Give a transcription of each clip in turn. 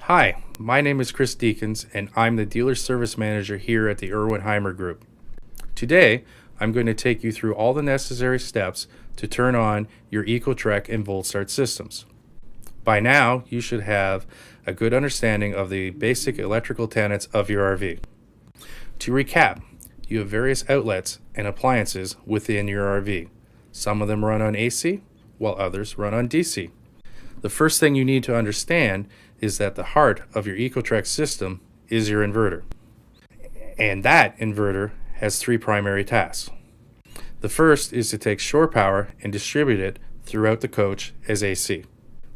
Hi, my name is Chris Deakins, and I'm the Dealer Service Manager here at the Hymer Group. Today, I'm going to take you through all the necessary steps to turn on your EcoTrek and VoltStart systems. By now, you should have a good understanding of the basic electrical tenets of your RV. To recap, you have various outlets and appliances within your RV. Some of them run on AC, while others run on DC. The first thing you need to understand is that the heart of your EcoTrek system is your inverter. And that inverter has three primary tasks. The first is to take shore power and distribute it throughout the coach as AC.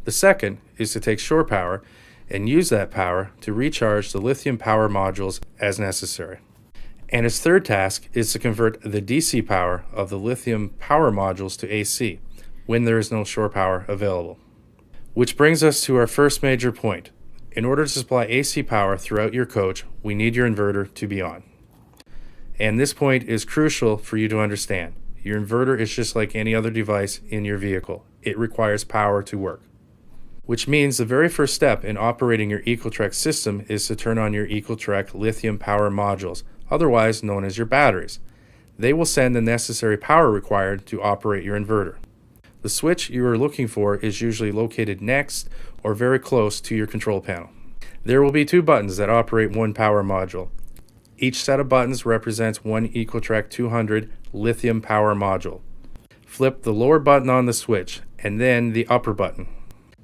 The second is to take shore power and use that power to recharge the lithium power modules as necessary. And its third task is to convert the DC power of the lithium power modules to AC when there is no shore power available. Which brings us to our first major point. In order to supply AC power throughout your coach, we need your inverter to be on. And this point is crucial for you to understand. Your inverter is just like any other device in your vehicle. It requires power to work. Which means the very first step in operating your EcoTrek system is to turn on your EcoTrek lithium power modules, otherwise known as your batteries. They will send the necessary power required to operate your inverter. The switch you are looking for is usually located next or very close to your control panel. There will be two buttons that operate one power module. Each set of buttons represents one EcoTrek 200 lithium power module. Flip the lower button on the switch and then the upper button.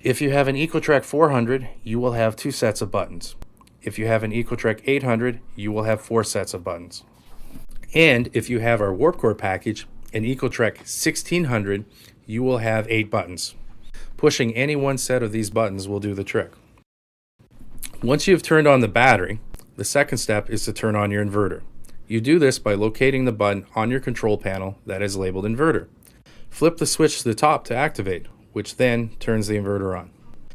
If you have an EcoTrek 400, you will have two sets of buttons. If you have an EcoTrek 800, you will have four sets of buttons. And if you have our Warp Core package, an EcoTrek 1600, you will have 8 buttons. Pushing any one set of these buttons will do the trick. Once you have turned on the battery, the second step is to turn on your inverter. You do this by locating the button on your control panel that is labeled inverter. Flip the switch to the top to activate, which then turns the inverter on.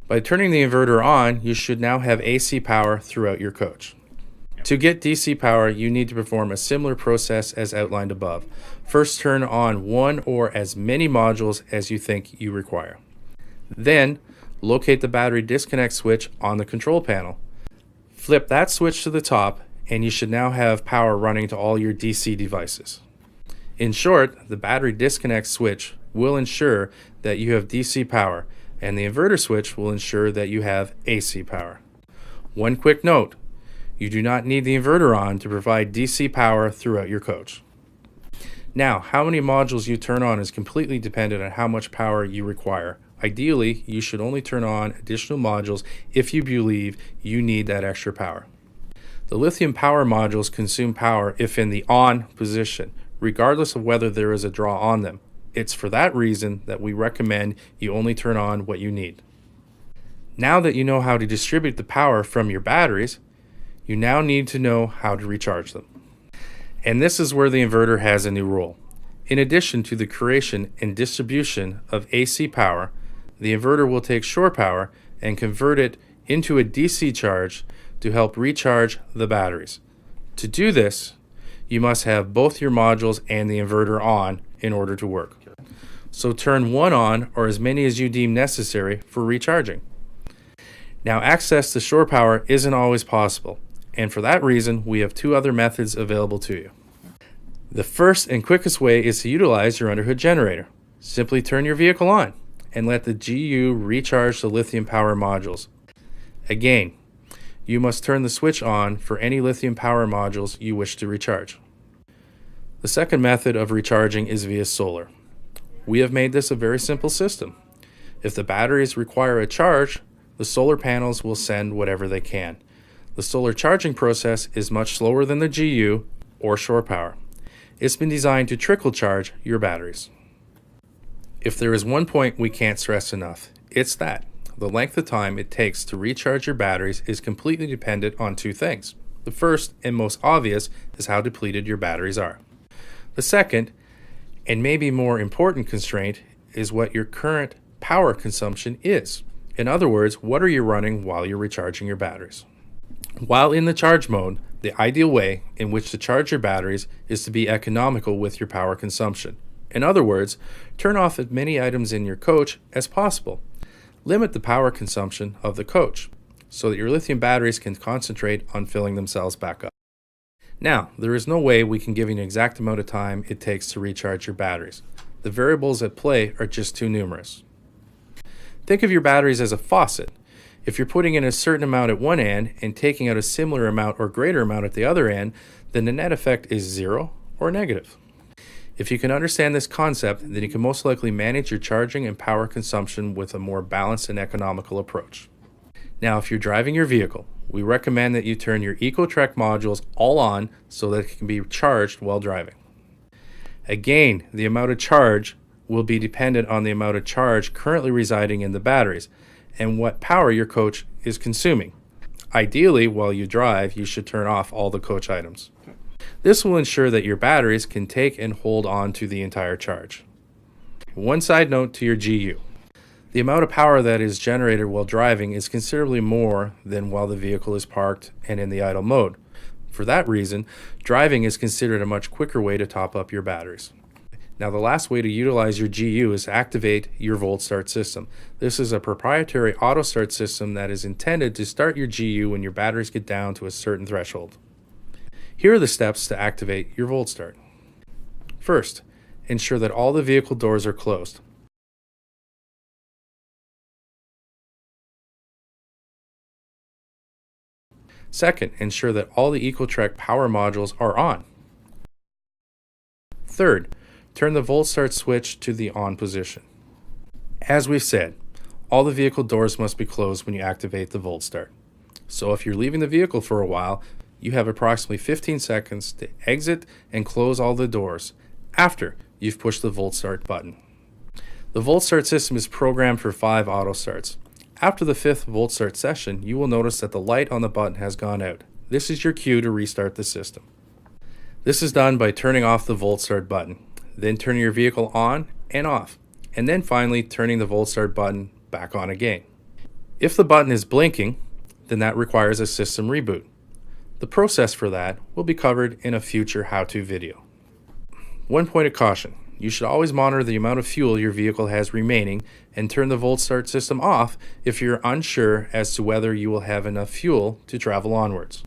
By turning the inverter on, you should now have AC power throughout your coach. To get DC power, you need to perform a similar process as outlined above. First, turn on one or as many modules as you think you require. Then, locate the battery disconnect switch on the control panel. Flip that switch to the top, and you should now have power running to all your DC devices. In short, the battery disconnect switch will ensure that you have DC power, and the inverter switch will ensure that you have AC power. One quick note. You do not need the inverter on to provide DC power throughout your coach. Now, how many modules you turn on is completely dependent on how much power you require. Ideally, you should only turn on additional modules if you believe you need that extra power. The lithium power modules consume power if in the on position, regardless of whether there is a draw on them. It's for that reason that we recommend you only turn on what you need. Now that you know how to distribute the power from your batteries, you now need to know how to recharge them. And this is where the inverter has a new role. In addition to the creation and distribution of AC power, the inverter will take shore power and convert it into a DC charge to help recharge the batteries. To do this, you must have both your modules and the inverter on in order to work. So turn one on or as many as you deem necessary for recharging. Now, access to shore power isn't always possible. And for that reason, we have two other methods available to you. The first and quickest way is to utilize your underhood generator. Simply turn your vehicle on and let the GU recharge the lithium power modules. Again, you must turn the switch on for any lithium power modules you wish to recharge. The second method of recharging is via solar. We have made this a very simple system. If the batteries require a charge, the solar panels will send whatever they can. The solar charging process is much slower than the GU or shore power. It's been designed to trickle charge your batteries. If there is one point we can't stress enough, it's that the length of time it takes to recharge your batteries is completely dependent on two things. The first and most obvious is how depleted your batteries are. The second, and maybe more important constraint, is what your current power consumption is. In other words, what are you running while you're recharging your batteries? While in the charge mode, the ideal way in which to charge your batteries is to be economical with your power consumption. In other words, turn off as many items in your coach as possible. Limit the power consumption of the coach. so that your lithium batteries can concentrate on filling themselves back up. Now, there is no way we can give you an exact amount of time it takes to recharge your batteries. The variables at play are just too numerous. Think of your batteries as a faucet. If you're putting in a certain amount at one end and taking out a similar amount or greater amount at the other end, then the net effect is zero or negative. If you can understand this concept, then you can most likely manage your charging and power consumption with a more balanced and economical approach. Now, if you're driving your vehicle, we recommend that you turn your EcoTrek modules all on so that it can be charged while driving. Again, the amount of charge will be dependent on the amount of charge currently residing in the batteries and what power your coach is consuming. Ideally, while you drive, you should turn off all the coach items. This will ensure that your batteries can take and hold on to the entire charge. One side note to your GU. The amount of power that is generated while driving is considerably more than while the vehicle is parked and in the idle mode. For that reason, driving is considered a much quicker way to top up your batteries. Now, the last way to utilize your GU is to activate your VoltStart system. This is a proprietary auto start system that is intended to start your GU when your batteries get down to a certain threshold. Here are the steps to activate your VoltStart. First, ensure that all the vehicle doors are closed. Second, ensure that all the EcoTrek power modules are on. Third, turn the VoltStart switch to the on position. As we've said, all the vehicle doors must be closed when you activate the VoltStart. So if you're leaving the vehicle for a while, you have approximately 15 seconds to exit and close all the doors after you've pushed the VoltStart button. The VoltStart system is programmed for 5 auto starts. After the 5th VoltStart session, you will notice that the light on the button has gone out. This is your cue to restart the system. This is done by turning off the VoltStart button, then turning your vehicle on and off, and then finally turning the VoltStart button back on again. If the button is blinking, then that requires a system reboot. The process for that will be covered in a future how-to video. One point of caution. You should always monitor the amount of fuel your vehicle has remaining and turn the VoltStart system off if you're unsure as to whether you will have enough fuel to travel onwards.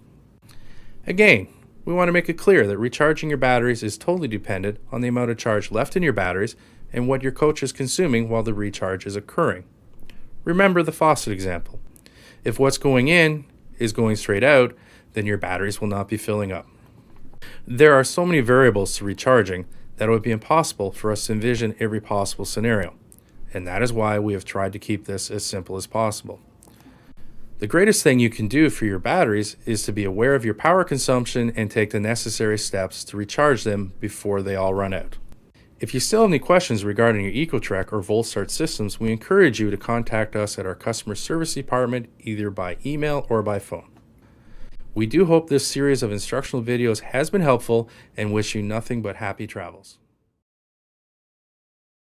Again, we want to make it clear that recharging your batteries is totally dependent on the amount of charge left in your batteries and what your coach is consuming while the recharge is occurring. Remember the faucet example. If what's going in is going straight out, then your batteries will not be filling up. There are so many variables to recharging that it would be impossible for us to envision every possible scenario, and that is why we have tried to keep this as simple as possible. The greatest thing you can do for your batteries is to be aware of your power consumption and take the necessary steps to recharge them before they all run out. If you still have any questions regarding your EcoTrek or VoltStart systems, we encourage you to contact us at our customer service department either by email or by phone. We do hope this series of instructional videos has been helpful and wish you nothing but happy travels.